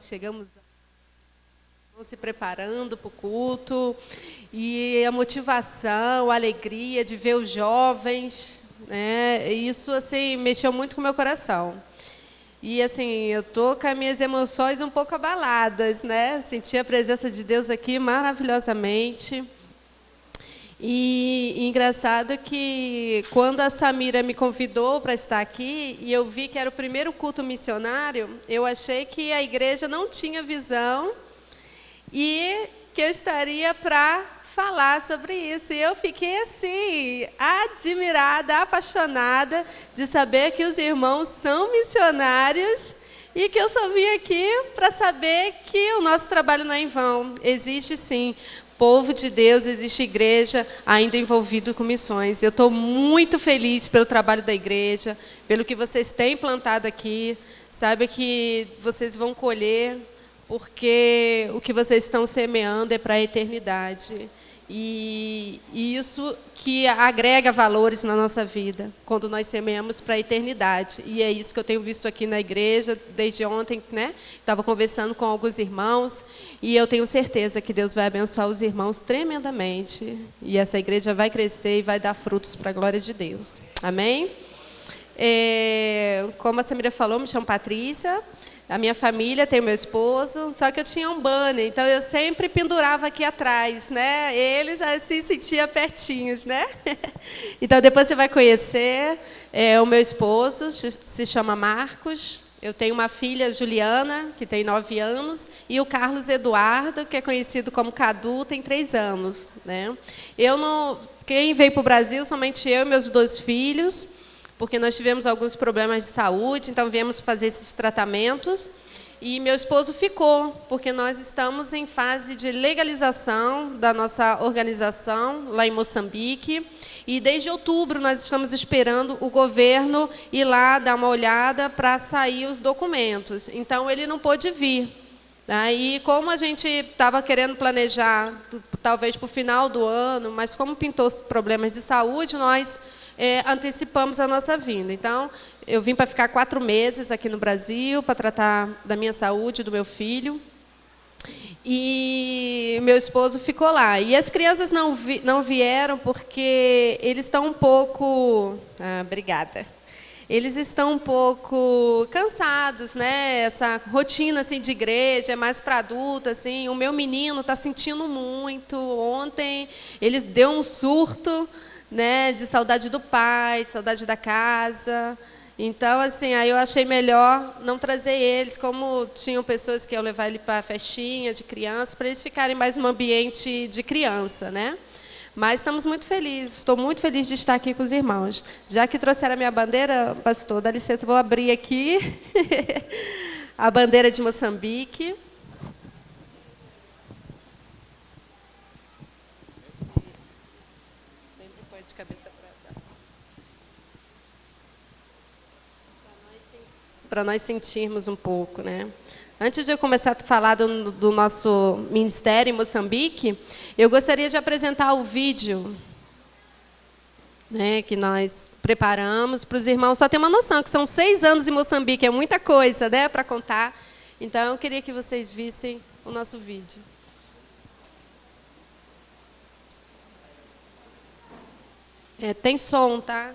chegamos se preparando para o culto, e a motivação, a alegria de ver os jovens, né? Isso assim mexeu muito com o meu coração. E assim, eu tô com as minhas emoções um pouco abaladas, né? Senti a presença de Deus aqui maravilhosamente. E engraçado que quando a Samira me convidou para estar aqui e eu vi que era o primeiro culto missionário, eu achei que a igreja não tinha visão e que eu estaria para falar sobre isso. E eu fiquei assim, admirada, apaixonada de saber que os irmãos são missionários e que eu só vim aqui para saber que o nosso trabalho não é em vão. Existe sim povo de Deus, existe igreja ainda envolvida com missões. Eu estou muito feliz pelo trabalho da igreja, pelo que vocês têm plantado aqui. Saiba que vocês vão colher, porque o que vocês estão semeando é para a eternidade. E isso que agrega valores na nossa vida, quando nós semeamos para a eternidade. E é isso que eu tenho visto aqui na igreja, desde ontem, né? Estava conversando com alguns irmãos, e eu tenho certeza que Deus vai abençoar os irmãos tremendamente. E essa igreja vai crescer e vai dar frutos para a glória de Deus. Amém? Como a Samira falou, me chamo Patrícia. A minha família tem meu esposo, só que eu tinha um banner, então eu sempre pendurava aqui atrás, né? Eles assim sentiam pertinhos, né? Então depois você vai conhecer o meu esposo, se chama Marcos. Eu tenho uma filha, Juliana, que tem 9 anos, e o Carlos Eduardo, que é conhecido como Cadu, tem 3 anos, né? Quem veio para o Brasil, somente eu e meus 2 filhos, porque nós tivemos alguns problemas de saúde, então viemos fazer esses tratamentos. E meu esposo ficou, porque nós estamos em fase de legalização da nossa organização lá em Moçambique. E desde outubro nós estamos esperando o governo ir lá dar uma olhada para sair os documentos. Então ele não pôde vir. E como a gente estava querendo planejar, talvez para o final do ano, mas como pintou problemas de saúde, nós antecipamos a nossa vinda. Então, eu vim para ficar 4 meses aqui no Brasil, para tratar da minha saúde, do meu filho. E meu esposo ficou lá. E as crianças não vieram porque eles estão um pouco... obrigada. Eles estão um pouco cansados, né? Essa rotina assim, de igreja é mais para adulto. Assim. O meu menino está sentindo muito. Ontem ele deu um surto, né, de saudade do pai, saudade da casa. Então, assim, aí eu achei melhor não trazer eles, como tinham pessoas que iam levar ele para a festinha de criança, para eles ficarem mais no ambiente de criança, né? Mas estamos muito felizes, estou muito feliz de estar aqui com os irmãos. Já que trouxeram a minha bandeira, pastor, dá licença, vou abrir aqui a bandeira de Moçambique. Para nós sentirmos um pouco, né? Antes de eu começar a falar do nosso ministério em Moçambique, eu gostaria de apresentar o vídeo, né, que nós preparamos para os irmãos. Só ter uma noção que são 6 anos em Moçambique, é muita coisa, né, para contar. Então, eu queria que vocês vissem o nosso vídeo. Tem som, tá?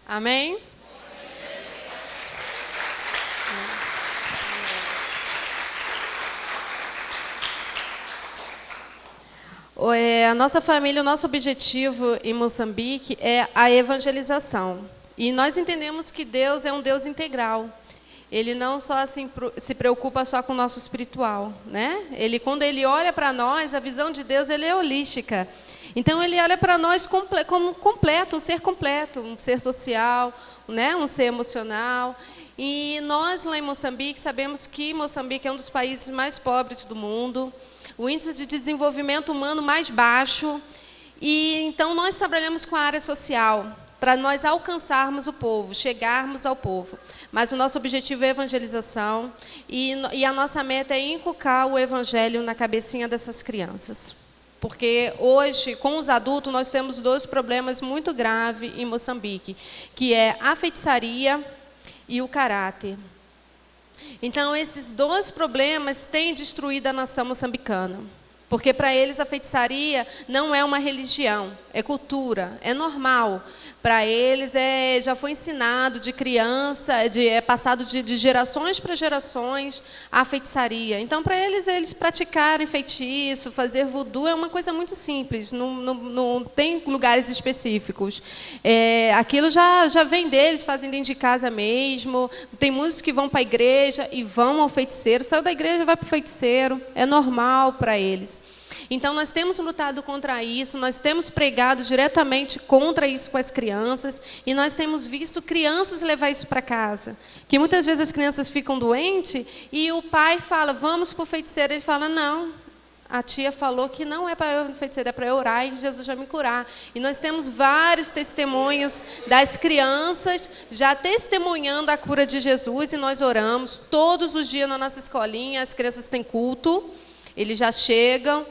Amém? A nossa família, o nosso objetivo em Moçambique é a evangelização. E nós entendemos que Deus é um Deus integral. Ele não só assim, se preocupa só com o nosso espiritual, né? Quando ele olha para nós, a visão de Deus ele é holística. Então, ele olha para nós como completo, um ser social, né? Um ser emocional. E nós, lá em Moçambique, sabemos que Moçambique é um dos países mais pobres do mundo, o índice de desenvolvimento humano mais baixo, e então nós trabalhamos com a área social, para nós alcançarmos o povo, chegarmos ao povo. Mas o nosso objetivo é a evangelização, e a nossa meta é inculcar o evangelho na cabecinha dessas crianças. Porque hoje, com os adultos, nós temos 2 problemas muito graves em Moçambique, que é a feitiçaria e o caráter. Então, esses 2 problemas têm destruído a nação moçambicana. Porque para eles a feitiçaria não é uma religião, é cultura, é normal. Para eles já foi ensinado de criança, é passado de gerações para gerações a feitiçaria. Então, para eles praticarem feitiço, fazer voodoo é uma coisa muito simples, não tem lugares específicos. Aquilo já vem deles, fazem dentro de casa mesmo. Tem muitos que vão para a igreja e vão ao feiticeiro, saiu da igreja, vai para o feiticeiro, é normal para eles. Então, nós temos lutado contra isso, nós temos pregado diretamente contra isso com as crianças, e nós temos visto crianças levar isso para casa. Que muitas vezes as crianças ficam doentes e o pai fala, vamos para o feiticeiro. Ele fala, não, a tia falou que não é para eu ir feiticeiro, é para eu orar e Jesus vai me curar. E nós temos vários testemunhos das crianças já testemunhando a cura de Jesus, e nós oramos todos os dias na nossa escolinha, as crianças têm culto, eles já chegam.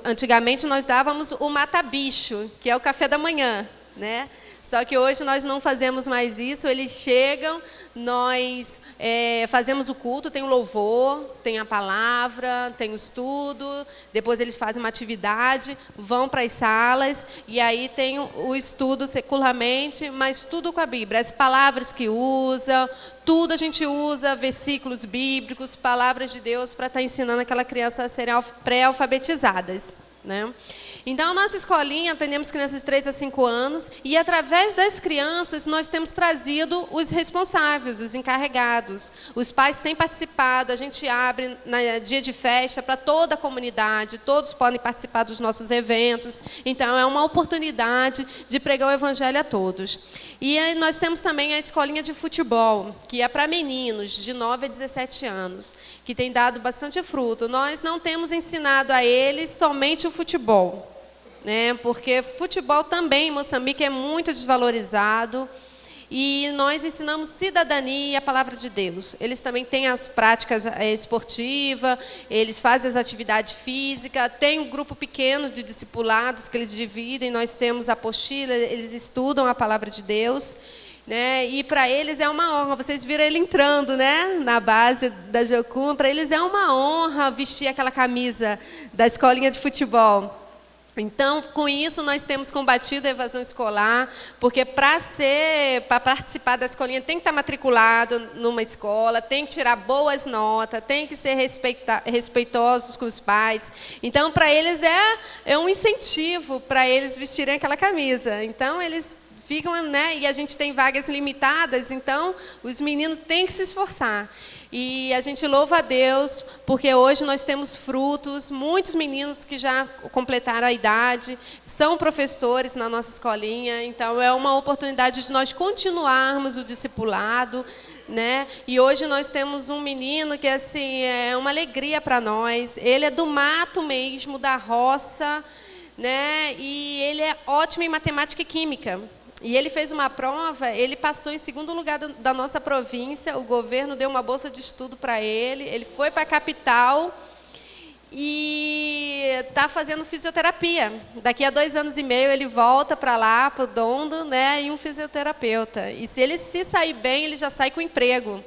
Antigamente nós dávamos o mata-bicho, que é o café da manhã, né? Só que hoje nós não fazemos mais isso, eles chegam, nós fazemos o culto, tem o louvor, tem a palavra, tem o estudo, depois eles fazem uma atividade, vão para as salas, e aí tem o estudo secularmente, mas tudo com a Bíblia, as palavras que usa, tudo a gente usa, versículos bíblicos, palavras de Deus, para estar ensinando aquela criança a serem pré-alfabetizadas, né? Então, a nossa escolinha, atendemos crianças de 3 a 5 anos, e através das crianças nós temos trazido os responsáveis, os encarregados. Os pais têm participado, a gente abre dia de festa para toda a comunidade, todos podem participar dos nossos eventos. Então, é uma oportunidade de pregar o evangelho a todos. E aí, nós temos também a escolinha de futebol, que é para meninos de 9 a 17 anos, que tem dado bastante fruto. Nós não temos ensinado a eles somente o futebol, né? Porque futebol também em Moçambique é muito desvalorizado, e nós ensinamos cidadania e a palavra de Deus. Eles também têm as práticas esportivas, eles fazem as atividades físicas, tem um grupo pequeno de discipulados que eles dividem, nós temos a apostila, eles estudam a palavra de Deus, né? E para eles é uma honra, vocês viram ele entrando, né? Na base da Jocum, para eles é uma honra vestir aquela camisa da escolinha de futebol. Então, com isso, nós temos combatido a evasão escolar, porque para participar da escolinha tem que estar matriculado numa escola, tem que tirar boas notas, tem que ser respeitosos com os pais. Então, para eles é um incentivo para eles vestirem aquela camisa. Então, eles ficam, né? E a gente tem vagas limitadas, então os meninos têm que se esforçar. E a gente louva a Deus, porque hoje nós temos frutos, muitos meninos que já completaram a idade, são professores na nossa escolinha, então é uma oportunidade de nós continuarmos o discipulado, né? E hoje nós temos um menino que assim, é uma alegria para nós, ele é do mato mesmo, da roça, né? E ele é ótimo em matemática e química. E ele fez uma prova, ele passou em 2º lugar da nossa província, o governo deu uma bolsa de estudo para ele foi para a capital e está fazendo fisioterapia. Daqui a 2 anos e meio ele volta para lá, para o Dondo, né, e um fisioterapeuta. E se ele se sair bem, ele já sai com emprego.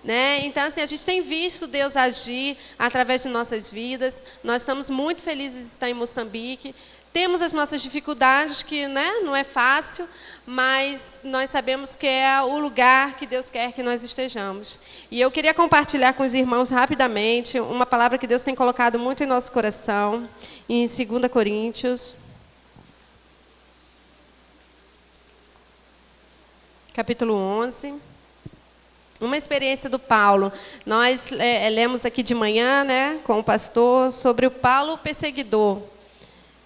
Né? Então, assim, a gente tem visto Deus agir através de nossas vidas, nós estamos muito felizes de estar em Moçambique. Temos as nossas dificuldades, que, né, não é fácil, mas nós sabemos que é o lugar que Deus quer que nós estejamos. E eu queria compartilhar com os irmãos rapidamente uma palavra que Deus tem colocado muito em nosso coração, em 2 Coríntios, capítulo 11. Uma experiência do Paulo. Nós lemos aqui de manhã, né, com o pastor, sobre o Paulo perseguidor.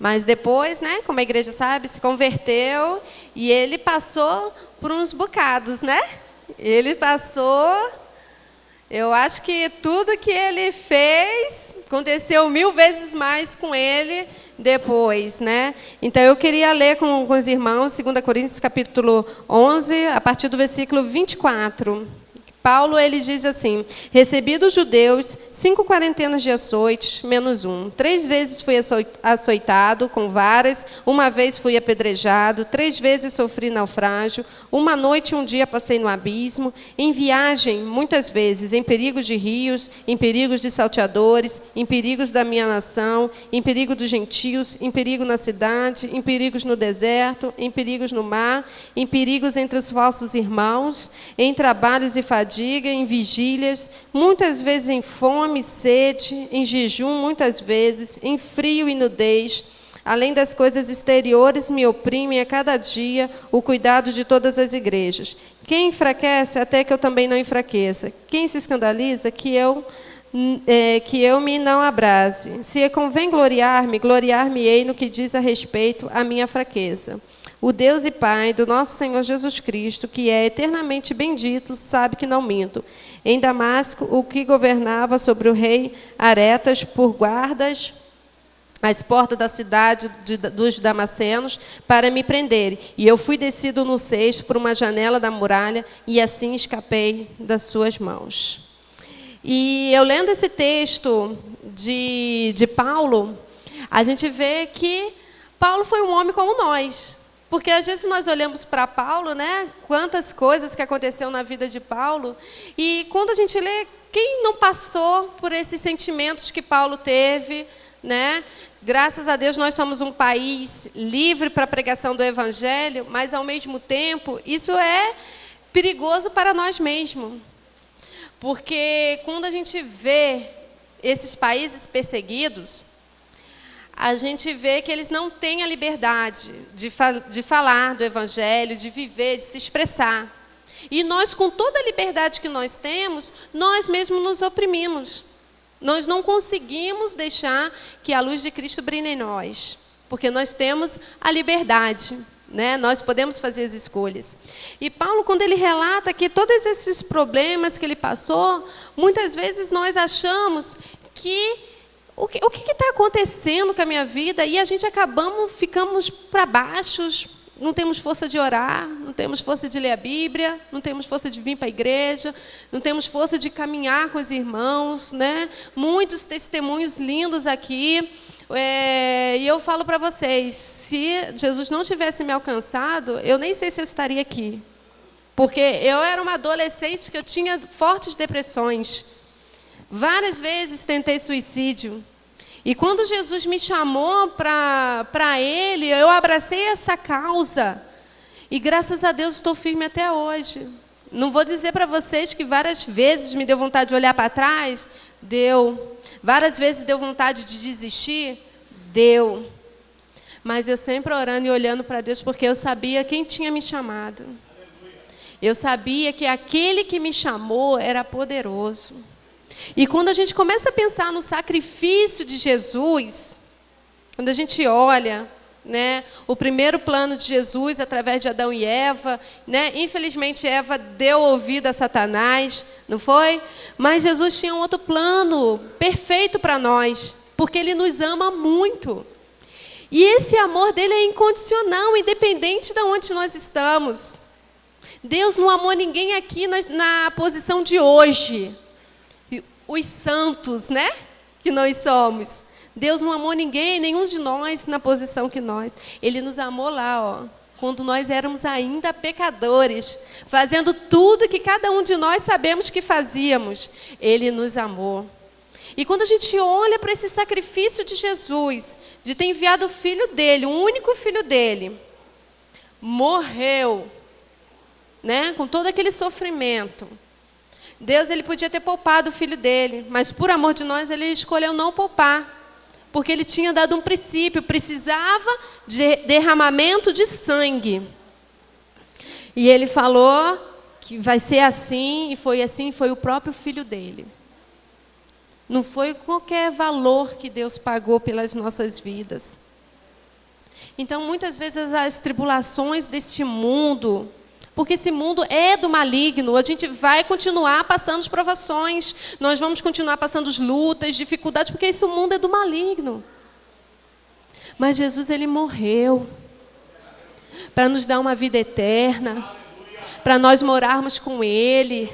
Mas depois, né, como a igreja sabe, se converteu e ele passou por uns bocados, né? Ele passou, eu acho que tudo que ele fez aconteceu 1000 vezes mais com ele depois, né? Então eu queria ler com os irmãos 2 Coríntios capítulo 11, a partir do versículo 24. Paulo, ele diz assim: recebi dos judeus 5 quarentenas de açoites, menos um. 3 vezes fui açoitado com varas, 1 vez fui apedrejado, 3 vezes sofri naufrágio, 1 noite e 1 dia passei no abismo, em viagem, muitas vezes, em perigos de rios, em perigos de salteadores, em perigos da minha nação, em perigo dos gentios, em perigo na cidade, em perigos no deserto, em perigos no mar, em perigos entre os falsos irmãos, em trabalhos e fadigas, em vigílias, muitas vezes em fome, sede, em jejum, muitas vezes, em frio e nudez. Além das coisas exteriores, me oprimem a cada dia o cuidado de todas as igrejas. Quem enfraquece, até que eu também não enfraqueça. Quem se escandaliza, que eu me não abrase. Se convém gloriar-me, gloriar-me-ei no que diz a respeito à minha fraqueza. O Deus e Pai do nosso Senhor Jesus Cristo, que é eternamente bendito, sabe que não minto. Em Damasco, o que governava sobre o rei Aretas por guardas às portas da cidade dos Damascenos para me prenderem. E eu fui descido no cesto por uma janela da muralha e assim escapei das suas mãos. E eu lendo esse texto de Paulo, a gente vê que Paulo foi um homem como nós. Porque às vezes nós olhamos para Paulo, né? Quantas coisas que aconteceu na vida de Paulo, e quando a gente lê, quem não passou por esses sentimentos que Paulo teve, né? Graças a Deus nós somos um país livre para a pregação do Evangelho, mas ao mesmo tempo isso é perigoso para nós mesmos. Porque quando a gente vê esses países perseguidos, a gente vê que eles não têm a liberdade de falar do Evangelho, de viver, de se expressar. E nós, com toda a liberdade que nós temos, nós mesmos nos oprimimos. Nós não conseguimos deixar que a luz de Cristo brilhe em nós, porque nós temos a liberdade, né? Nós podemos fazer as escolhas. E Paulo, quando ele relata que todos esses problemas que ele passou, muitas vezes nós achamos que o que está acontecendo com a minha vida? E a gente ficamos para baixo, não temos força de orar, não temos força de ler a Bíblia, não temos força de vir para a igreja, não temos força de caminhar com os irmãos, né? Muitos testemunhos lindos aqui. E eu falo para vocês, se Jesus não tivesse me alcançado, eu nem sei se eu estaria aqui. Porque eu era uma adolescente que eu tinha fortes depressões. Várias vezes tentei suicídio. E quando Jesus me chamou para Ele, eu abracei essa causa. E graças a Deus estou firme até hoje. Não vou dizer para vocês que várias vezes me deu vontade de olhar para trás. Deu. Várias vezes deu vontade de desistir. Deu. Mas eu sempre orando e olhando para Deus, porque eu sabia quem tinha me chamado. Eu sabia que aquele que me chamou era poderoso. E quando a gente começa a pensar no sacrifício de Jesus, quando a gente olha, né, o primeiro plano de Jesus através de Adão e Eva, né, infelizmente Eva deu ouvido a Satanás, não foi? Mas Jesus tinha um outro plano perfeito para nós, porque Ele nos ama muito. E esse amor dele é incondicional, independente de onde nós estamos. Deus não amou ninguém aqui na posição de hoje. Os santos, né? Que nós somos. Deus não amou ninguém, nenhum de nós na posição que nós. Ele nos amou lá, ó, quando nós éramos ainda pecadores, fazendo tudo que cada um de nós sabemos que fazíamos. Ele nos amou. E quando a gente olha para esse sacrifício de Jesus, de ter enviado o filho dele, o único filho dele, morreu, né? Com todo aquele sofrimento. Deus, ele podia ter poupado o filho dele, mas por amor de nós, ele escolheu não poupar, porque ele tinha dado um princípio, precisava de derramamento de sangue. E ele falou que vai ser assim, e foi o próprio filho dele. Não foi qualquer valor que Deus pagou pelas nossas vidas. Então, muitas vezes as tribulações deste mundo Porque esse mundo é do maligno. A gente vai continuar passando as provações. Nós vamos continuar passando as lutas, dificuldades, porque esse mundo é do maligno. Mas Jesus, ele morreu para nos dar uma vida eterna, para nós morarmos com ele.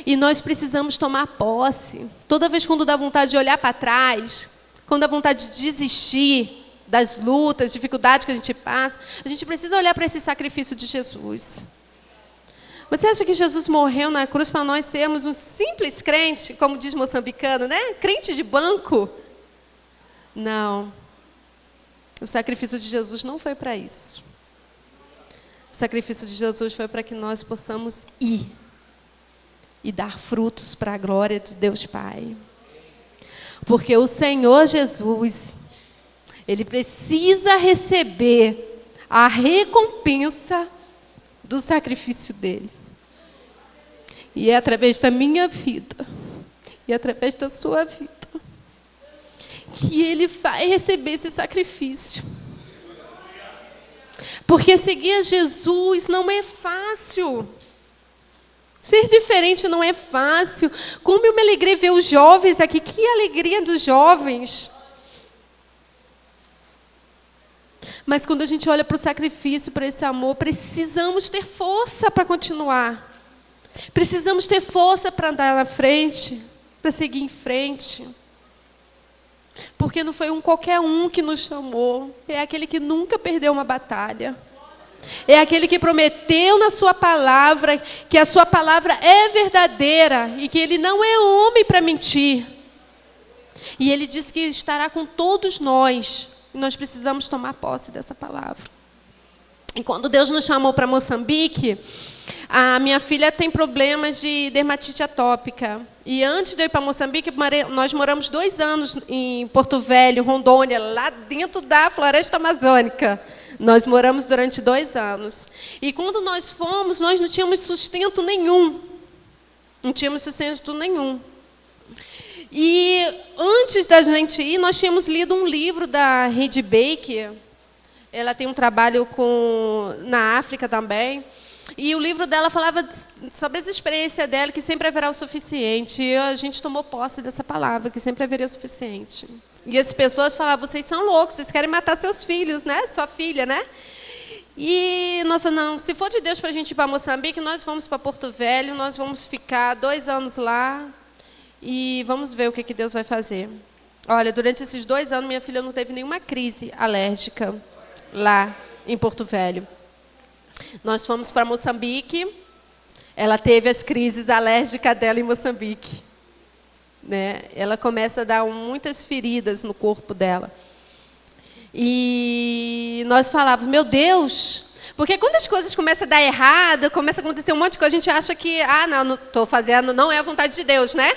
E nós precisamos tomar posse. Toda vez quando dá vontade de olhar para trás, quando dá vontade de desistir das lutas, dificuldades que a gente passa, a gente precisa olhar para esse sacrifício de Jesus. Você acha que Jesus morreu na cruz para nós sermos um simples crente, como diz moçambicano, né? Crente de banco? Não. O sacrifício de Jesus não foi para isso. O sacrifício de Jesus foi para que nós possamos ir e dar frutos para a glória de Deus Pai. Porque o Senhor Jesus, ele precisa receber a recompensa do sacrifício dele. E é através da minha vida, e através da sua vida, que ele vai receber esse sacrifício. Porque seguir a Jesus não é fácil. Ser diferente não é fácil. Como eu me alegrei ver os jovens aqui. Que alegria dos jovens. Mas quando a gente olha para o sacrifício, para esse amor, precisamos ter força para continuar. Precisamos ter força para andar na frente, para seguir em frente. Porque não foi qualquer um que nos chamou. É aquele que nunca perdeu uma batalha. É aquele que prometeu na sua palavra que a sua palavra é verdadeira e que ele não é homem para mentir. E ele disse que estará com todos nós. E nós precisamos tomar posse dessa palavra. E quando Deus nos chamou para Moçambique, a minha filha tem problemas de dermatite atópica. E antes de eu ir para Moçambique, nós moramos 2 anos em Porto Velho, Rondônia, lá dentro da floresta amazônica. Nós moramos durante 2 anos. E quando nós fomos, nós não tínhamos sustento nenhum. Não tínhamos sustento nenhum. E antes da gente ir, nós tínhamos lido um livro da Heidi Baker. Ela tem um trabalho na África também. E o livro dela falava sobre as experiências dela, que sempre haverá o suficiente. E a gente tomou posse dessa palavra, que sempre haveria o suficiente. E as pessoas falavam, vocês são loucos, vocês querem matar seus filhos, né? Sua filha, né? E nós falamos, não, se for de Deus para a gente ir para Moçambique, nós vamos para Porto Velho, nós vamos ficar 2 anos lá e vamos ver o que Deus vai fazer. Olha, durante esses 2 anos, minha filha não teve nenhuma crise alérgica lá em Porto Velho. Nós fomos para Moçambique, ela teve as crises alérgicas dela em Moçambique. Né? Ela começa a dar muitas feridas no corpo dela. E nós falávamos, meu Deus, porque quando as coisas começam a dar errado, começa a acontecer um monte de coisa, a gente acha que, não estou fazendo, não é a vontade de Deus, né?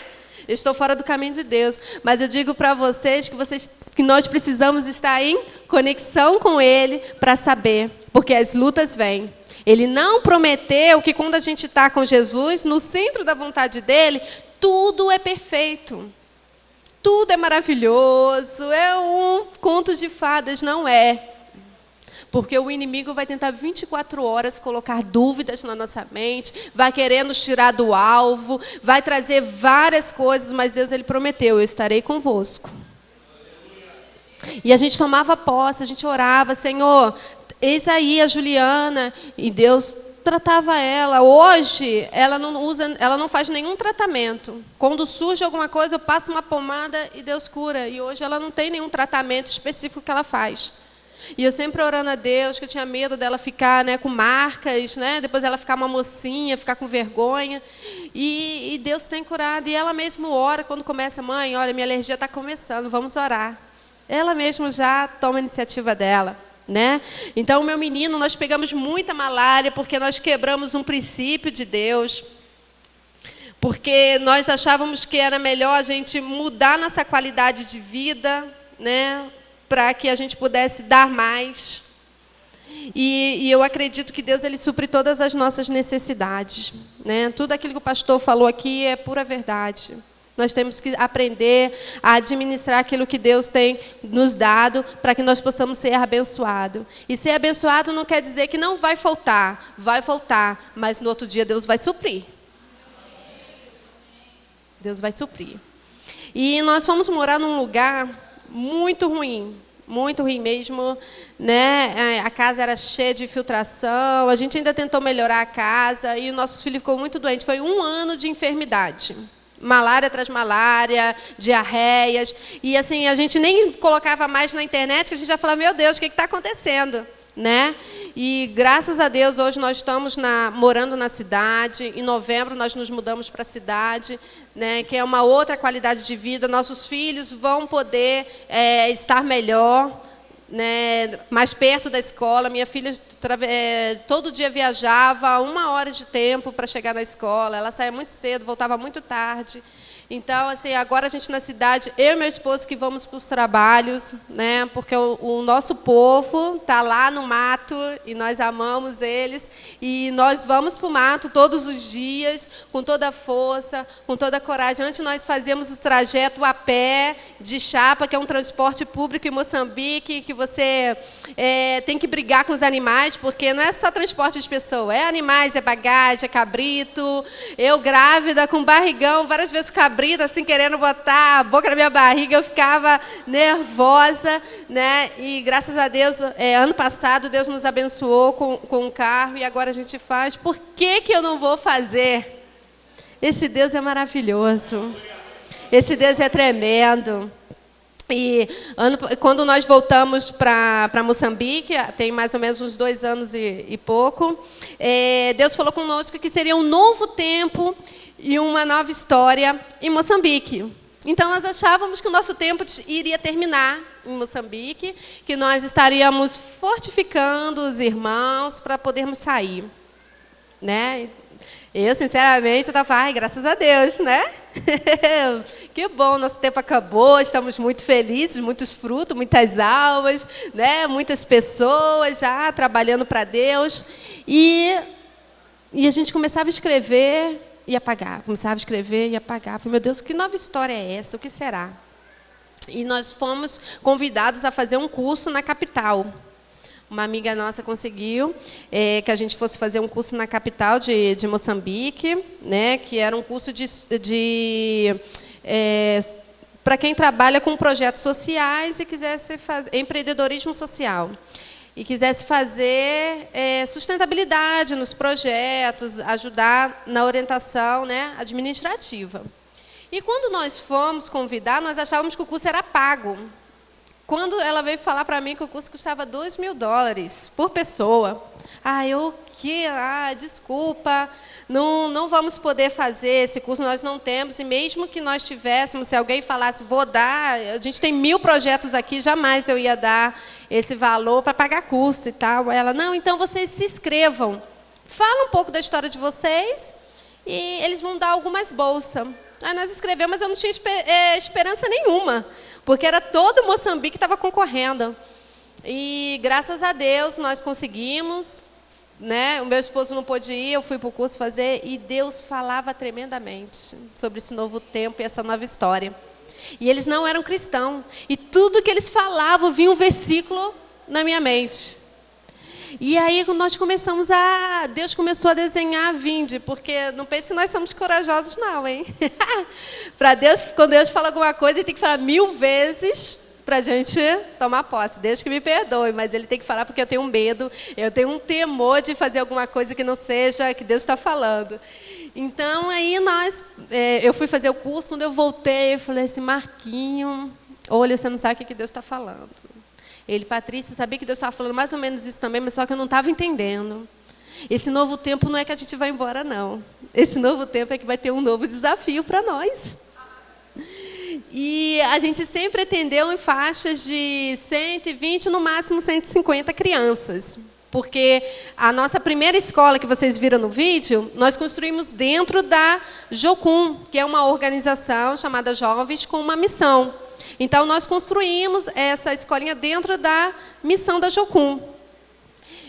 Eu estou fora do caminho de Deus. Mas eu digo para vocês que nós precisamos estar em conexão com Ele para saber, porque as lutas vêm. Ele não prometeu que quando a gente está com Jesus, no centro da vontade dEle, tudo é perfeito. Tudo é maravilhoso. É um conto de fadas, não é. Porque o inimigo vai tentar 24 horas colocar dúvidas na nossa mente, vai querer nos tirar do alvo, vai trazer várias coisas, mas Deus, Ele prometeu, eu estarei convosco. E a gente tomava posse, a gente orava, Senhor, eis aí a Juliana, e Deus tratava ela. Hoje, ela não faz nenhum tratamento. Quando surge alguma coisa, eu passo uma pomada e Deus cura. E hoje ela não tem nenhum tratamento específico que ela faz. E eu sempre orando a Deus, que eu tinha medo dela ficar, né, com marcas, né, depois ela ficar uma mocinha, ficar com vergonha. E Deus tem curado. E ela mesmo ora quando começa, mãe, olha, minha alergia está começando, vamos orar. Ela mesmo já toma a iniciativa dela. Né? Então, o meu menino, nós pegamos muita malária porque nós quebramos um princípio de Deus. Porque nós achávamos que era melhor a gente mudar nossa qualidade de vida, né? Para que a gente pudesse dar mais. E eu acredito que Deus, Ele supre todas as nossas necessidades. Né? Tudo aquilo que o pastor falou aqui é pura verdade. Nós temos que aprender a administrar aquilo que Deus tem nos dado para que nós possamos ser abençoados. E ser abençoado não quer dizer que não vai faltar, mas no outro dia Deus vai suprir. Deus vai suprir. E nós fomos morar num lugar muito ruim mesmo, né? A casa era cheia de infiltração, a gente ainda tentou melhorar a casa e o nosso filho ficou muito doente. Foi 1 ano de enfermidade. Malária atrás de malária, diarreias. E assim, a gente nem colocava mais na internet, que a gente já falava, meu Deus, o que está acontecendo? Né? E graças a Deus, hoje nós estamos morando na cidade. Em novembro nós nos mudamos para a cidade, né? Que é uma outra qualidade de vida. Nossos filhos vão poder estar melhor, né? Mais perto da escola. Minha filha todo dia viajava 1 hora de tempo para chegar na escola. Ela saía muito cedo, voltava muito tarde. Então, assim, agora a gente na cidade, eu e meu esposo que vamos para os trabalhos, né? Porque o nosso povo está lá no mato e nós amamos eles. E nós vamos para o mato todos os dias, com toda a força, com toda a coragem. Antes nós fazíamos o trajeto a pé de chapa, que é um transporte público em Moçambique, que você tem que brigar com os animais, porque não é só transporte de pessoa, é animais, é bagagem, é cabrito. Eu grávida, com barrigão, várias vezes cabrito, assim, querendo botar a boca na minha barriga, eu ficava nervosa, né? E graças a Deus, ano passado, Deus nos abençoou com um carro e agora a gente faz. Por que eu não vou fazer? Esse Deus é maravilhoso. Esse Deus é tremendo. E quando nós voltamos para Moçambique, tem mais ou menos uns 2 anos e pouco, Deus falou conosco que seria um novo tempo e uma nova história em Moçambique. Então, nós achávamos que o nosso tempo iria terminar em Moçambique, que nós estaríamos fortificando os irmãos para podermos sair, né? Eu, sinceramente, estava, ai, graças a Deus, né? Que bom, nosso tempo acabou, estamos muito felizes, muitos frutos, muitas almas, né? Muitas pessoas já trabalhando para Deus. E a gente começava a escrever e apagar, começava a escrever e apagar. Falei, meu Deus, que nova história é essa? O que será? E nós fomos convidados a fazer um curso na capital. Uma amiga nossa conseguiu que a gente fosse fazer um curso na capital de Moçambique, né, que era um curso para quem trabalha com projetos sociais e quisesse fazer empreendedorismo social. E quisesse fazer sustentabilidade nos projetos, ajudar na orientação, né, administrativa. E quando nós fomos convidar, nós achávamos que o curso era pago. Quando ela veio falar para mim que o curso custava $2.000 por pessoa, desculpa, não vamos poder fazer esse curso, nós não temos, e mesmo que nós tivéssemos, se alguém falasse, vou dar, a gente tem 1000 projetos aqui, jamais eu ia dar esse valor para pagar curso e tal. Ela, não, então vocês se inscrevam, fala um pouco da história de vocês e eles vão dar algumas bolsas. Aí nós escrevemos, mas eu não tinha esperança nenhuma, porque era todo Moçambique que estava concorrendo. E, graças a Deus, nós conseguimos, né? O meu esposo não pôde ir, eu fui para o curso fazer, e Deus falava tremendamente sobre esse novo tempo e essa nova história. E eles não eram cristãos, e tudo que eles falavam, vinha um versículo na minha mente. E aí nós começamos Deus começou a desenhar a vinde, porque não pense que nós somos corajosos não, hein? Para Deus, quando Deus fala alguma coisa, Ele tem que falar 1000 vezes para a gente tomar posse. Deus que me perdoe, mas Ele tem que falar porque eu tenho um medo, eu tenho um temor de fazer alguma coisa que não seja que Deus está falando. Então, aí eu fui fazer o curso, quando eu voltei, eu falei assim, Marquinho, olha, você não sabe o que Deus está falando. Ele, Patrícia, sabia que Deus estava falando mais ou menos isso também, mas só que eu não estava entendendo. Esse novo tempo não é que a gente vai embora, não. Esse novo tempo é que vai ter um novo desafio para nós. E a gente sempre atendeu em faixas de 120, no máximo 150 crianças. Porque a nossa primeira escola que vocês viram no vídeo, nós construímos dentro da Jocum, que é uma organização chamada Jovens com uma Missão. Então, nós construímos essa escolinha dentro da missão da Jocum.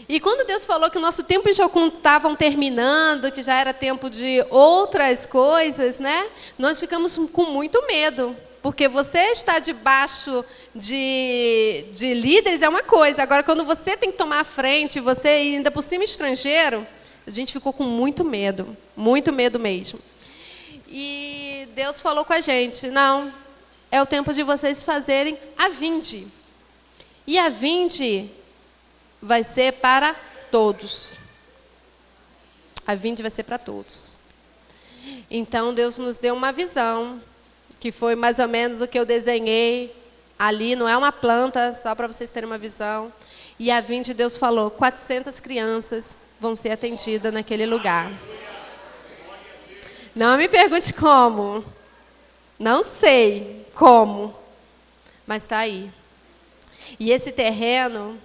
E quando Deus falou que o nosso tempo em Jocum estavam terminando, que já era tempo de outras coisas, né? Nós ficamos com muito medo. Porque você está debaixo de líderes é uma coisa. Agora, quando você tem que tomar a frente, você ainda por cima estrangeiro, a gente ficou com muito medo mesmo. E Deus falou com a gente, não, é o tempo de vocês fazerem a vinde. E a vinde vai ser para todos. A vinde vai ser para todos. Então, Deus nos deu uma visão, que foi mais ou menos o que eu desenhei ali, não é uma planta, só para vocês terem uma visão. E a vinde, Deus falou, 400 crianças vão ser atendidas naquele lugar. Não me pergunte como. Não sei como, mas está aí. E esse terreno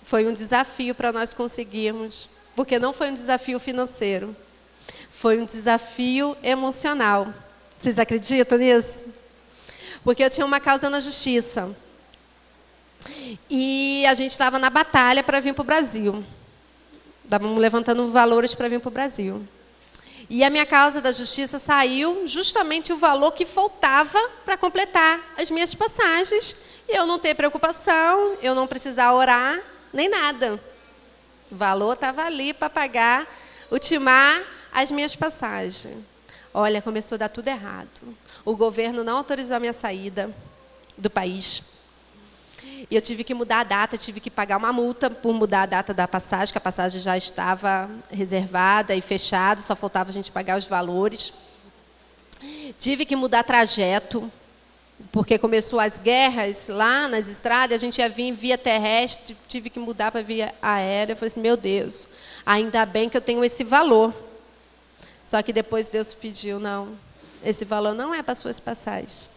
foi um desafio para nós conseguirmos, porque não foi um desafio financeiro, foi um desafio emocional. Vocês acreditam nisso? Porque eu tinha uma causa na justiça. E a gente estava na batalha para vir para o Brasil. Estávamos levantando valores para vir para o Brasil. E a minha causa da justiça saiu justamente o valor que faltava para completar as minhas passagens. E eu não ter preocupação, eu não precisar orar, nem nada. O valor estava ali para pagar, ultimar as minhas passagens. Olha, começou a dar tudo errado. O governo não autorizou a minha saída do país. E eu tive que mudar a data, tive que pagar uma multa por mudar a data da passagem, que a passagem já estava reservada e fechada, só faltava a gente pagar os valores. Tive que mudar trajeto, porque começou as guerras lá nas estradas, a gente ia vir via terrestre, tive que mudar para via aérea. Eu falei assim, meu Deus, ainda bem que eu tenho esse valor. Só que depois Deus pediu, não, esse valor não é para suas passagens.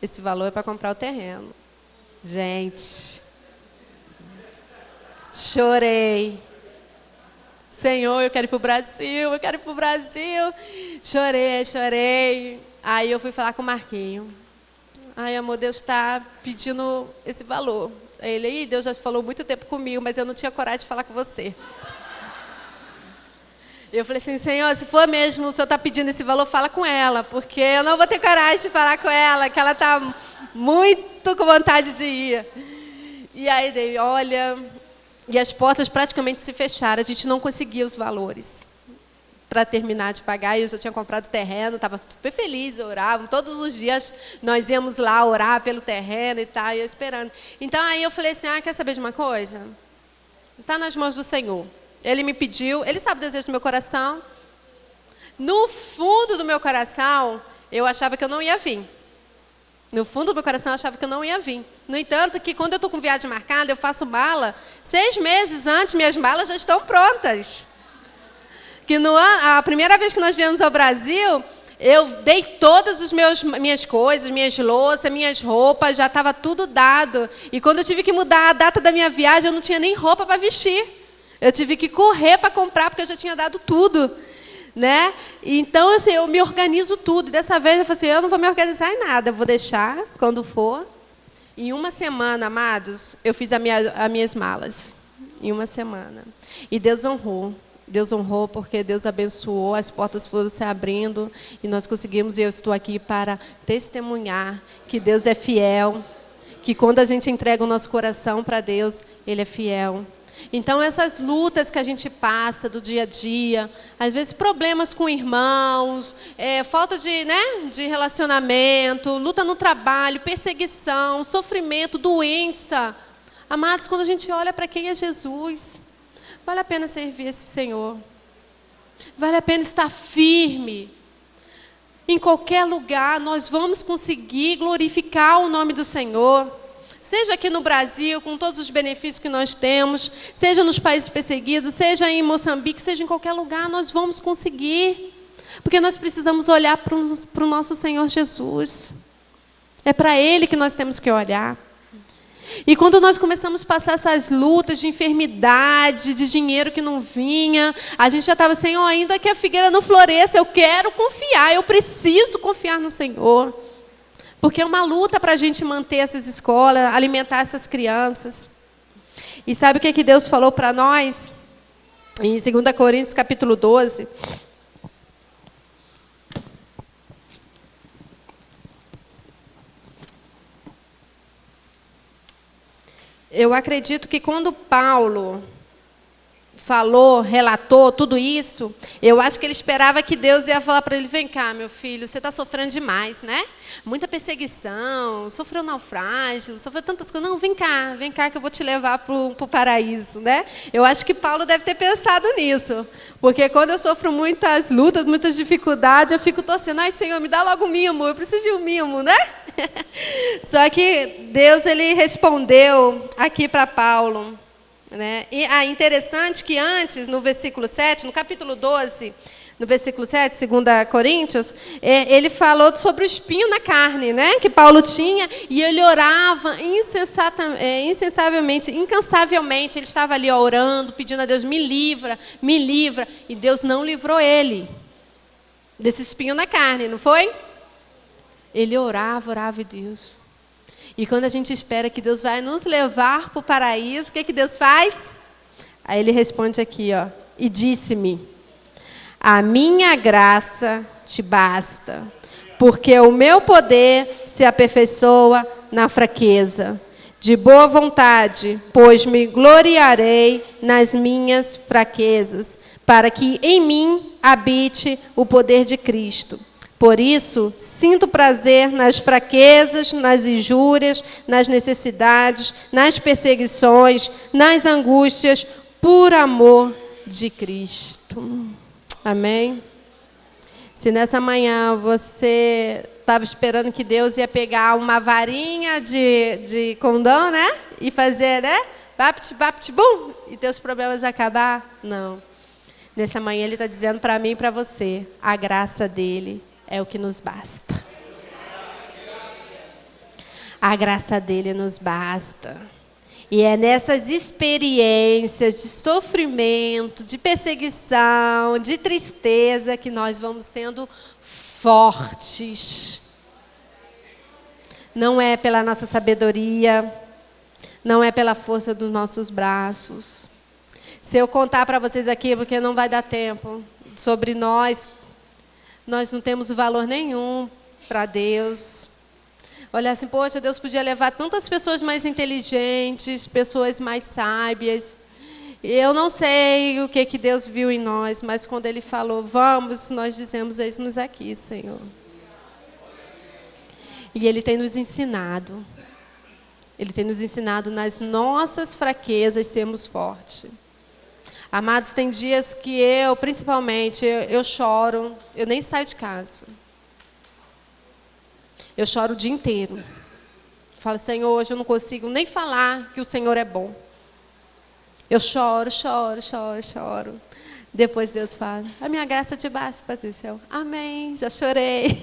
Esse valor é para comprar o terreno. Gente, chorei. Senhor, eu quero ir para o Brasil, eu quero ir para o Brasil. Chorei. Aí eu fui falar com o Marquinho. Ai, amor, Deus está pedindo esse valor. Aí ele, Deus já falou muito tempo comigo, mas eu não tinha coragem de falar com você. Eu falei assim, Senhor, se for mesmo, o Senhor está pedindo esse valor, fala com ela, porque eu não vou ter coragem de falar com ela, que ela está muito com vontade de ir. E aí, Deus, olha, e as portas praticamente se fecharam, a gente não conseguia os valores para terminar de pagar. Eu já tinha comprado terreno, estava super feliz, orava, todos os dias nós íamos lá orar pelo terreno e tal, e eu esperando. Então, aí eu falei assim, quer saber de uma coisa? Está nas mãos do Senhor. Ele me pediu, ele sabe o desejo do meu coração. No fundo do meu coração, eu achava que eu não ia vir. No fundo do meu coração, eu achava que eu não ia vir. No entanto, que quando eu estou com viagem marcada, eu faço mala. 6 meses antes, minhas malas já estão prontas. Que a primeira vez que nós viemos ao Brasil, eu dei todas as minhas coisas, minhas louças, minhas roupas, já estava tudo dado. E quando eu tive que mudar a data da minha viagem, eu não tinha nem roupa para vestir. Eu tive que correr para comprar, porque eu já tinha dado tudo, né? Então, assim, eu me organizo tudo. E dessa vez, eu falei assim, eu não vou me organizar em nada, eu vou deixar quando for. Em uma semana, amados, eu fiz as minhas malas. Em uma semana. E Deus honrou. Deus honrou porque Deus abençoou, as portas foram se abrindo e nós conseguimos, e eu estou aqui para testemunhar que Deus é fiel, que quando a gente entrega o nosso coração para Deus, Ele é fiel. Então, essas lutas que a gente passa do dia a dia, às vezes problemas com irmãos, falta de relacionamento, luta no trabalho, perseguição, sofrimento, doença. Amados, quando a gente olha para quem é Jesus, vale a pena servir esse Senhor. Vale a pena estar firme. Em qualquer lugar, nós vamos conseguir glorificar o nome do Senhor. Seja aqui no Brasil, com todos os benefícios que nós temos, seja nos países perseguidos, seja em Moçambique, seja em qualquer lugar, nós vamos conseguir. Porque nós precisamos olhar para o nosso Senhor Jesus. É para Ele que nós temos que olhar. E quando nós começamos a passar essas lutas de enfermidade, de dinheiro que não vinha, a gente já estava, Senhor, ainda que a figueira não floresça, eu quero confiar, eu preciso confiar no Senhor. Porque é uma luta para a gente manter essas escolas, alimentar essas crianças. E sabe o que Deus falou para nós? Em 2 Coríntios, capítulo 12. Eu acredito que quando Paulo falou, relatou tudo isso, eu acho que ele esperava que Deus ia falar para ele: vem cá, meu filho, você está sofrendo demais, né? Muita perseguição, sofreu naufrágio, sofreu tantas coisas. Não, vem cá que eu vou te levar para o paraíso, né? Eu acho que Paulo deve ter pensado nisso, porque quando eu sofro muitas lutas, muitas dificuldades, eu fico torcendo: ai, Senhor, me dá logo um mimo, eu preciso de um mimo, né? Só que Deus, ele respondeu aqui para Paulo, né? E interessante que antes, no versículo 7, no capítulo 12, no versículo 7, 2 Coríntios, ele falou sobre o espinho na carne, né, que Paulo tinha, e ele orava incansavelmente, ele estava ali orando, pedindo a Deus: me livra, e Deus não livrou ele desse espinho na carne, não foi? Ele orava e Deus. E quando a gente espera que Deus vai nos levar para o paraíso, o que Deus faz? Aí ele responde aqui, ó: e disse-me: a minha graça te basta, porque o meu poder se aperfeiçoa na fraqueza. De boa vontade, pois me gloriarei nas minhas fraquezas, para que em mim habite o poder de Cristo. Por isso, sinto prazer nas fraquezas, nas injúrias, nas necessidades, nas perseguições, nas angústias, por amor de Cristo. Amém? Se nessa manhã você estava esperando que Deus ia pegar uma varinha de condão, né? E fazer, né? Bapt, bapt, bum! E teus problemas acabar? Não. Nessa manhã Ele está dizendo para mim e para você: a graça dEle é o que nos basta. A graça dEle nos basta. E é nessas experiências de sofrimento, de perseguição, de tristeza, que nós vamos sendo fortes. Não é pela nossa sabedoria, não é pela força dos nossos braços. Se eu contar para vocês aqui, porque não vai dar tempo, sobre nós não temos valor nenhum para Deus. Olhar assim: poxa, Deus podia levar tantas pessoas mais inteligentes, pessoas mais sábias. Eu não sei o que Deus viu em nós, mas quando Ele falou: vamos, nós dizemos: eis-nos aqui, Senhor. E Ele tem nos ensinado. Ele tem nos ensinado nas nossas fraquezas sermos fortes. Amados, tem dias que principalmente, eu choro, eu nem saio de casa. Eu choro o dia inteiro. Falo: Senhor, hoje eu não consigo nem falar que o Senhor é bom. Eu choro. Depois Deus fala: a minha graça te basta, Patrícia. Amém, já chorei.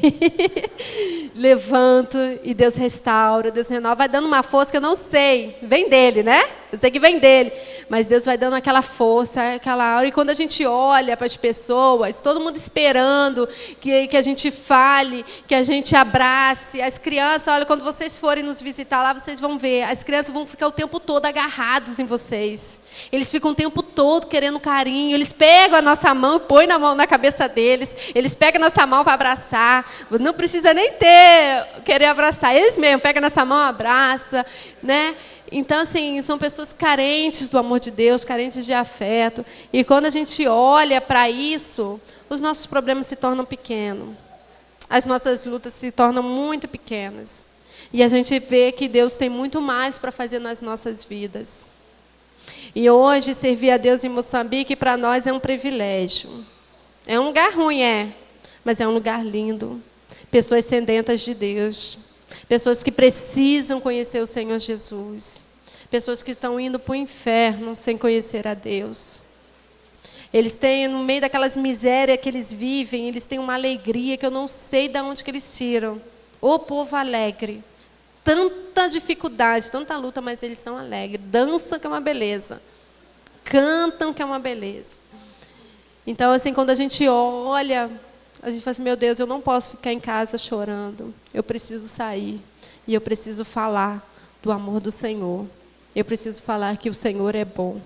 Levanto e Deus restaura, Deus renova. Vai dando uma força que eu não sei. Vem dEle, né? Eu sei que vem dEle. Mas Deus vai dando aquela força, aquela hora. E quando a gente olha para as pessoas, todo mundo esperando que a gente fale, que a gente abrace. As crianças, olha, quando vocês forem nos visitar lá, vocês vão ver. As crianças vão ficar o tempo todo agarrados em vocês. Eles ficam o tempo todo querendo carinho. Eles pegam a nossa mão e põem na cabeça deles. Eles pegam a nossa mão para abraçar. Não precisa nem querer abraçar. Eles mesmos pegam a nossa mão, abraça, né? Então, assim, são pessoas carentes do amor de Deus, carentes de afeto. E quando a gente olha para isso, os nossos problemas se tornam pequenos. As nossas lutas se tornam muito pequenas. E a gente vê que Deus tem muito mais para fazer nas nossas vidas. E hoje, servir a Deus em Moçambique, para nós, é um privilégio. É um lugar ruim, mas é um lugar lindo. Pessoas sedentas de Deus. Pessoas que precisam conhecer o Senhor Jesus. Pessoas que estão indo para o inferno sem conhecer a Deus. Eles têm, no meio daquelas misérias que eles vivem, eles têm uma alegria que eu não sei de onde que eles tiram. Ô povo alegre. Tanta dificuldade, tanta luta, mas eles são alegres. Dançam, que é uma beleza. Cantam, que é uma beleza. Então, assim, quando a gente olha, a gente fala assim: meu Deus, eu não posso ficar em casa chorando. Eu preciso sair. E eu preciso falar do amor do Senhor. Eu preciso falar que o Senhor é bom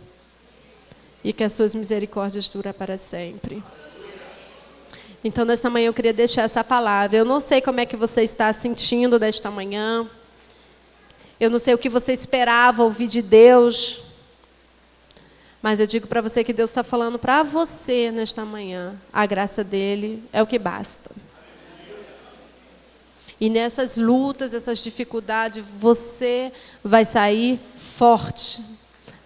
e que as suas misericórdias duram para sempre. Então, nesta manhã eu queria deixar essa palavra. Eu não sei como é que você está sentindo nesta manhã. Eu não sei o que você esperava ouvir de Deus. Mas eu digo para você que Deus está falando para você nesta manhã. A graça dele é o que basta. E nessas lutas, essas dificuldades, você vai sair forte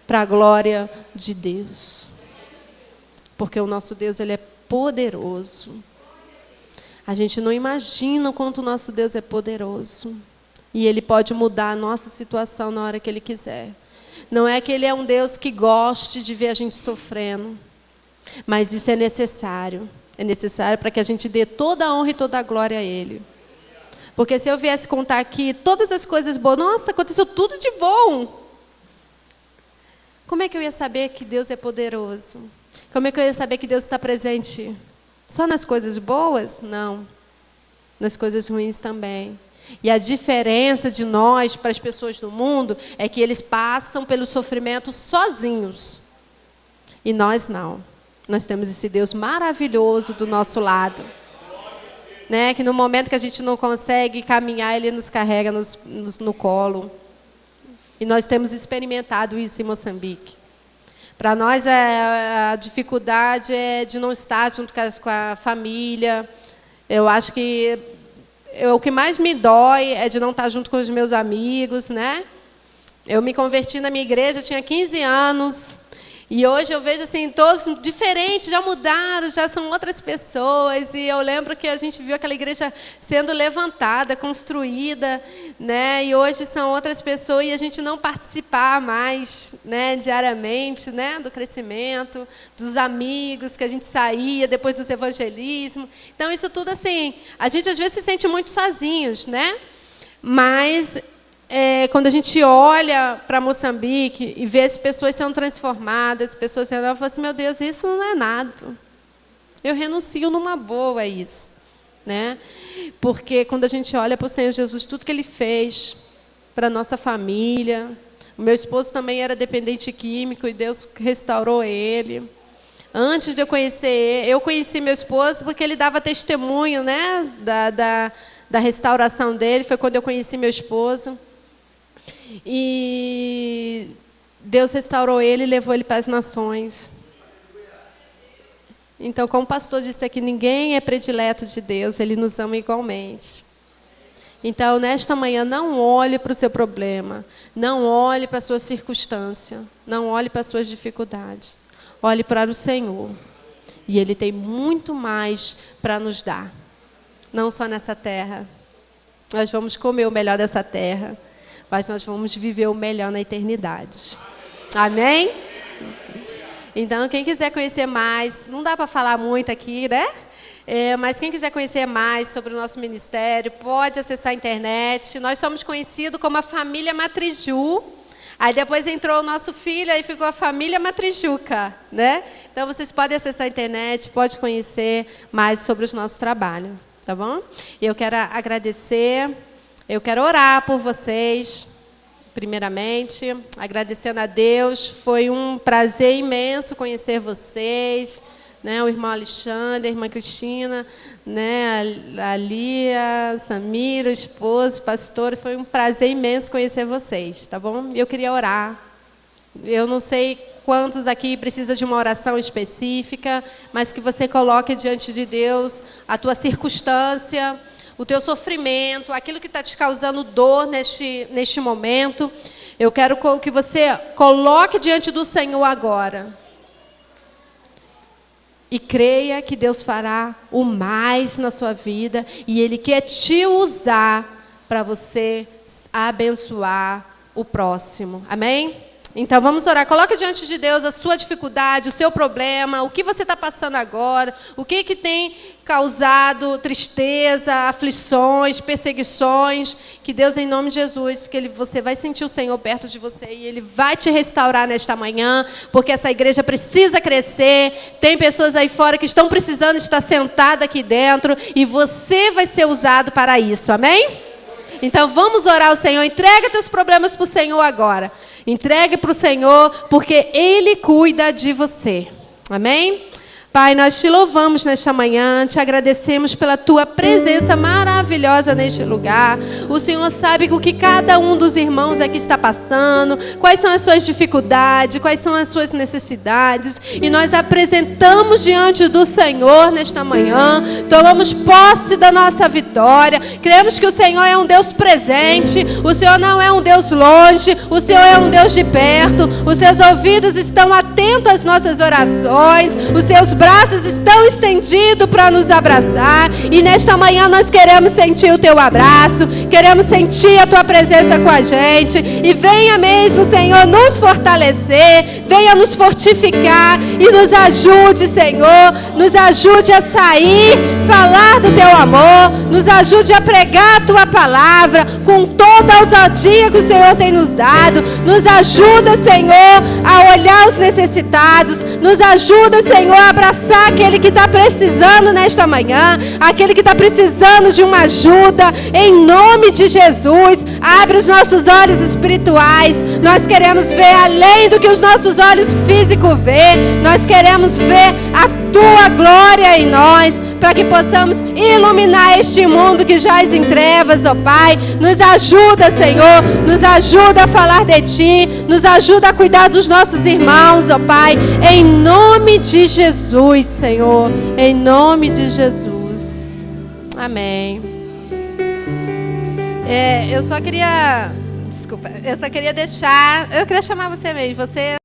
para a glória de Deus. Porque o nosso Deus, ele é poderoso. A gente não imagina o quanto o nosso Deus é poderoso. E ele pode mudar a nossa situação na hora que ele quiser. Não é que ele é um Deus que goste de ver a gente sofrendo. Mas isso é necessário. É necessário para que a gente dê toda a honra e toda a glória a ele. Porque se eu viesse contar aqui todas as coisas boas, nossa, aconteceu tudo de bom. Como é que eu ia saber que Deus é poderoso? Como é que eu ia saber que Deus está presente só nas coisas boas? Não. Nas coisas ruins também. E a diferença de nós para as pessoas do mundo é que eles passam pelo sofrimento sozinhos. E nós não. Nós temos esse Deus maravilhoso do nosso lado. Né? Que no momento que a gente não consegue caminhar, ele nos carrega no colo. E nós temos experimentado isso em Moçambique. Para nós, a dificuldade é de não estar junto com a família. Eu acho que o que mais me dói é de não estar junto com os meus amigos, né? Eu me converti na minha igreja, eu tinha 15 anos. E hoje eu vejo assim, todos diferentes, já mudaram, já são outras pessoas. E eu lembro que a gente viu aquela igreja sendo levantada, construída, né? E hoje são outras pessoas e a gente não participar mais, né, diariamente, né, do crescimento, dos amigos que a gente saía depois dos evangelismos. Então, isso tudo assim, a gente às vezes se sente muito sozinhos, né? Mas quando a gente olha para Moçambique e vê as pessoas sendo transformadas, pessoas sendo, eu falo assim, meu Deus, isso não é nada. Eu renuncio numa boa a isso, né? Porque quando a gente olha para o Senhor Jesus, tudo que Ele fez para a nossa família, o meu esposo também era dependente químico e Deus restaurou ele. Antes de eu conhecer ele, eu conheci meu esposo porque ele dava testemunho, né, da restauração dele, foi quando eu conheci meu esposo. E Deus restaurou ele e levou ele para as nações. Então, como o pastor disse aqui, ninguém é predileto de Deus, Ele nos ama igualmente. Então, nesta manhã, não olhe para o seu problema, não olhe para a sua circunstância, não olhe para as suas dificuldades. Olhe para o Senhor. E Ele tem muito mais para nos dar. Não só nessa terra. Nós vamos comer o melhor dessa terra. Mas nós vamos viver o melhor na eternidade. Amém? Então, quem quiser conhecer mais, não dá para falar muito aqui, né? Mas quem quiser conhecer mais sobre o nosso ministério, pode acessar a internet. Nós somos conhecidos como a família Matriju. Aí depois entrou o nosso filho, aí ficou a família Matrijuca, né? Então, vocês podem acessar a internet, pode conhecer mais sobre o nosso trabalho, tá bom? Eu quero agradecer... Eu quero orar por vocês, primeiramente, agradecendo a Deus. Foi um prazer imenso conhecer vocês, né? O irmão Alexandre, a irmã Cristina, né? A Lia, Samira, o esposo, o pastor. Foi um prazer imenso conhecer vocês, tá bom? Eu queria orar. Eu não sei quantos aqui precisam de uma oração específica, mas que você coloque diante de Deus a tua circunstância, o teu sofrimento, aquilo que está te causando dor neste momento. Eu quero que você coloque diante do Senhor agora. E creia que Deus fará o mais na sua vida. E Ele quer te usar para você abençoar o próximo. Amém? Então, vamos orar. Coloque diante de Deus a sua dificuldade, o seu problema, o que você está passando agora, o que tem causado tristeza, aflições, perseguições. Que Deus, em nome de Jesus, você vai sentir o Senhor perto de você e Ele vai te restaurar nesta manhã, porque essa igreja precisa crescer. Tem pessoas aí fora que estão precisando estar sentadas aqui dentro e você vai ser usado para isso. Amém? Então, vamos orar ao Senhor. Entrega teus problemas para o Senhor agora. Entregue para o Senhor, porque Ele cuida de você. Amém? Pai, nós te louvamos nesta manhã, te agradecemos pela tua presença maravilhosa neste lugar. O Senhor sabe o que cada um dos irmãos aqui está passando, quais são as suas dificuldades, quais são as suas necessidades. E nós apresentamos diante do Senhor nesta manhã, tomamos posse da nossa vitória. Cremos que o Senhor é um Deus presente, o Senhor não é um Deus longe, o Senhor é um Deus de perto. Os seus ouvidos estão atentos às nossas orações, os seus braços estão estendidos para nos abraçar. E nesta manhã nós queremos sentir o teu abraço, queremos sentir a tua presença com a gente. E venha mesmo, Senhor, nos fortalecer, venha nos fortificar e nos ajude, Senhor, nos ajude a sair, falar do teu amor, nos ajude a pregar a tua palavra com toda a ousadia que o Senhor tem nos dado. Nos ajuda, Senhor, a olhar os necessitados, nos ajuda, Senhor, a abraçar aquele que está precisando nesta manhã, aquele que está precisando de uma ajuda, em nome de Jesus. Abre os nossos olhos espirituais, nós queremos ver além do que os nossos olhos físicos vê, nós queremos ver a tua glória em nós, para que possamos iluminar este mundo que jaz em trevas, ó Pai. Nos ajuda, Senhor, nos ajuda a falar de Ti, nos ajuda a cuidar dos nossos irmãos, ó Pai, em nome de Jesus, Senhor, em nome de Jesus. Amém. Eu só queria chamar você mesmo, você